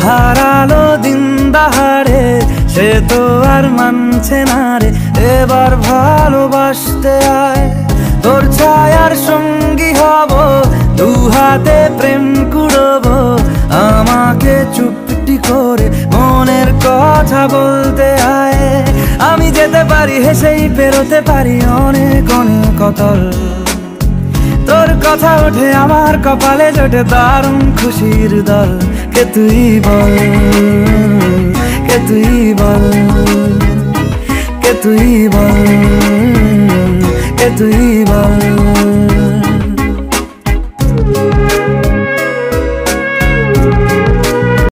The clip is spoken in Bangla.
হারালো দিন দাহাড়ে, সে তো আর মানছে না রে। এবার ভালোবাসতে আয়, তোর ছায়ার সঙ্গী হব, দু হাতে প্রেম কুড়বো। আমাকে চুপটি করে মনের কথা বলতে আয়। আমি যেতে পারি হেসেই পেরোতে পারি অনেক অনেক অতল। তোর কথা ওঠে আমার কপালে জোটে দারুণ খুশির দল। কে তুই বল, কে তুই বল, কে তুই বল, কে তুই বল।